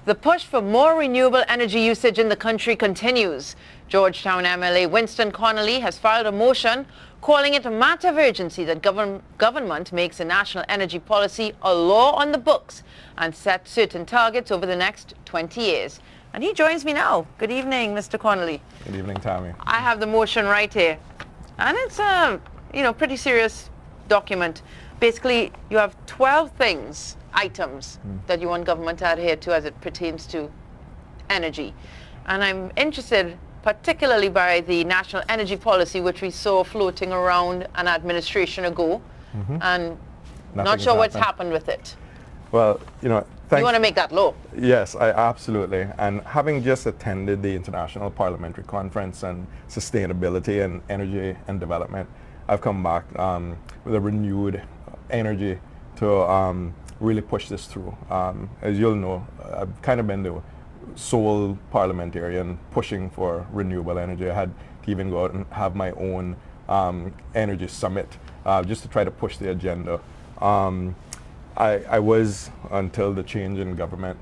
The push for more renewable energy usage in the country continues. Georgetown MLA Winston Connolly has filed a motion calling it a matter of urgency that government makes a national energy policy a law on the books and set certain targets over the next 20 years. And he joins me now. Good evening, Mr. Connolly. Good evening, Tammy. I have the motion right here. And it's a, pretty serious document. Basically, you have 12 items that you want government to adhere to as it pertains to energy. And I'm interested particularly by the national energy policy, which we saw floating around an administration ago, and not sure what's happened with it. Well, you want to make that law? Yes, absolutely. And having just attended the International Parliamentary Conference on Sustainability and Energy and Development, I've come back with a renewed energy to really push this through. As you'll know, I've kind of been the sole parliamentarian pushing for renewable energy. I had to even go out and have my own energy summit just to try to push the agenda. I was, until the change in government,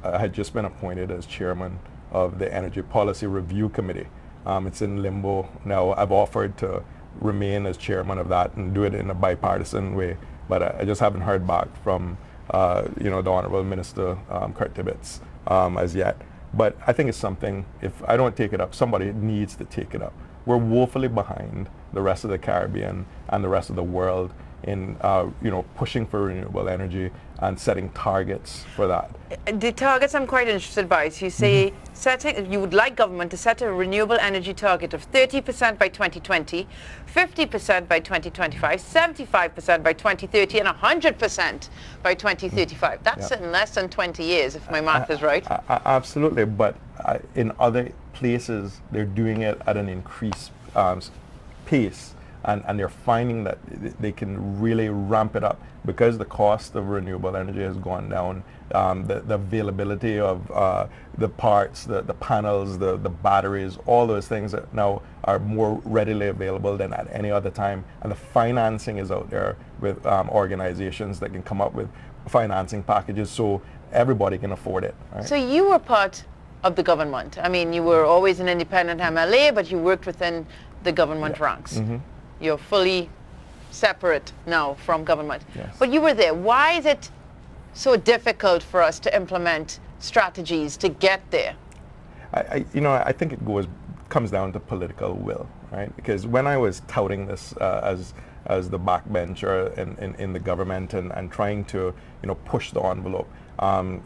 I had just been appointed as chairman of the Energy Policy Review Committee. It's in limbo now. I've offered to remain as chairman of that and do it in a bipartisan way, but I just haven't heard back from the Honorable Minister Kurt Tibbetts as yet. But I think it's something, if I don't take it up, somebody needs to take it up. We're woefully behind the rest of the Caribbean and the rest of the world in pushing for renewable energy and setting targets for that. The targets I'm quite interested by. So you say you would like government to set a renewable energy target of 30% by 2020, 50% by 2025, 75% by 2030, and 100% by 2035. That's in less than 20 years, if my math is right. Absolutely, but in other places, they're doing it at an increased pace. And they're finding that they can really ramp it up because the cost of renewable energy has gone down. The availability of the parts, the panels, the batteries, all those things that now are more readily available than at any other time. And the financing is out there with organizations that can come up with financing packages so everybody can afford it. Right? So you were part of the government. I mean, you were always an independent MLA, but you worked within the government ranks. You're fully separate now from government. Yes. But you were there. Why is it so difficult for us to implement strategies to get there? I think it comes down to political will, right? Because when I was touting this as the backbencher in the government and trying to push the envelope,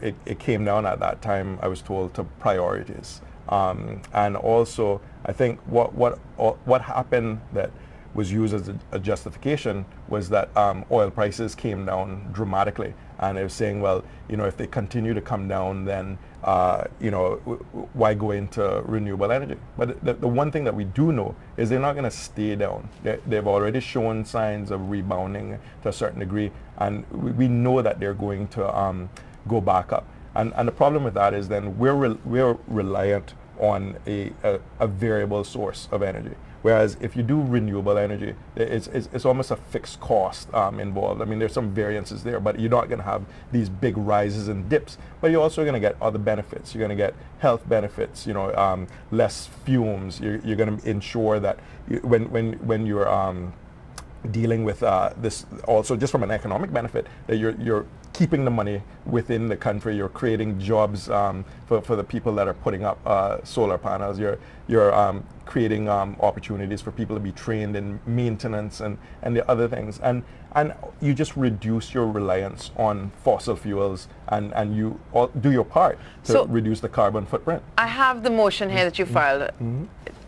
it came down at that time, I was told, to priorities. And also, I think what happened that was used as a justification was that oil prices came down dramatically, and it was saying, well, if they continue to come down, then why go into renewable energy? But the one thing that we do know is they're not going to stay down. They've already shown signs of rebounding to a certain degree, and we know that they're going to go back up. And the problem with that is then we're reliant on a variable source of energy. Whereas if you do renewable energy, it's almost a fixed cost involved. I mean, there's some variances there, but you're not going to have these big rises and dips. But you're also going to get other benefits. You're going to get health benefits, less fumes. You're going to ensure that when you're dealing with this, also just from an economic benefit, that you're keeping the money within the country. You're creating jobs for the people that are putting up solar panels. You're creating opportunities for people to be trained in maintenance and the other things. And you just reduce your reliance on fossil fuels and you do your part to reduce the carbon footprint. I have the motion here that you filed.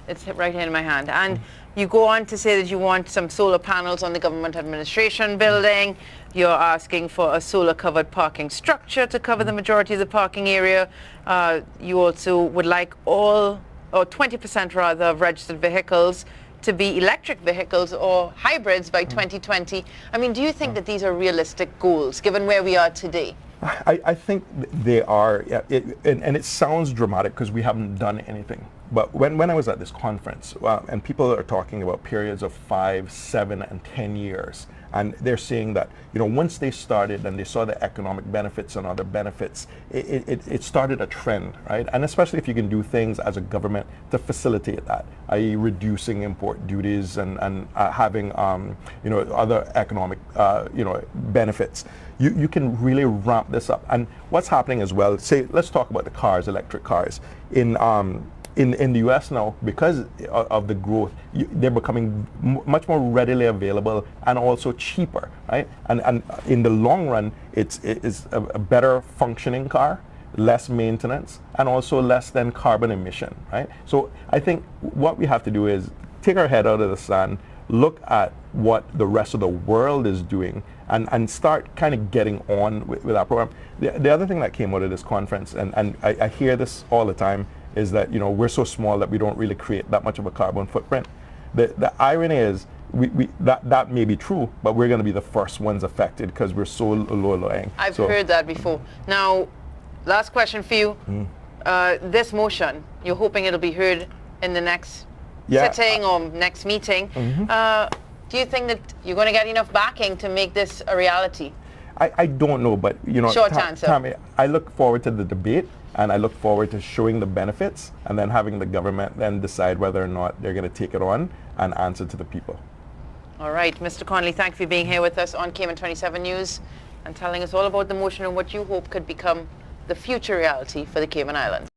It's right here in my hand. And you go on to say that you want some solar panels on the government administration building. You're asking for a solar-covered parking structure to cover the majority of the parking area. You also would like all, or 20% rather, of registered vehicles to be electric vehicles or hybrids by 2020. I mean, do you think that these are realistic goals, given where we are today? I think they are, and it sounds dramatic because we haven't done anything. But when I was at this conference, and people are talking about periods of 5, 7, and 10 years, and they're saying that, once they started and they saw the economic benefits and other benefits, it started a trend, right? And especially if you can do things as a government to facilitate that, i.e. reducing import duties and having, other economic, benefits. You can really ramp this up. And what's happening as well, let's talk about the cars, electric cars. In the U.S. now, because of the growth, they're becoming much more readily available and also cheaper, right? And in the long run, it's a better functioning car, less maintenance, and also less than carbon emission, right? So I think what we have to do is take our head out of the sand, look at what the rest of the world is doing, and start kind of getting on with our program. The other thing that came out of this conference, and I hear this all the time, is that we're so small that we don't really create that much of a carbon footprint. The irony is that may be true, but we're going to be the first ones affected because we're so low-lying. I've heard that before. Now, last question for you. This motion, you're hoping it'll be heard in the next sitting or next meeting. Do you think that you're going to get enough backing to make this a reality? I don't know, but short answer. Tammy, I look forward to the debate, and I look forward to showing the benefits, and then having the government then decide whether or not they're going to take it on and answer to the people. All right, Mr. Connolly, thank you for being here with us on Cayman 27 News and telling us all about the motion and what you hope could become the future reality for the Cayman Islands.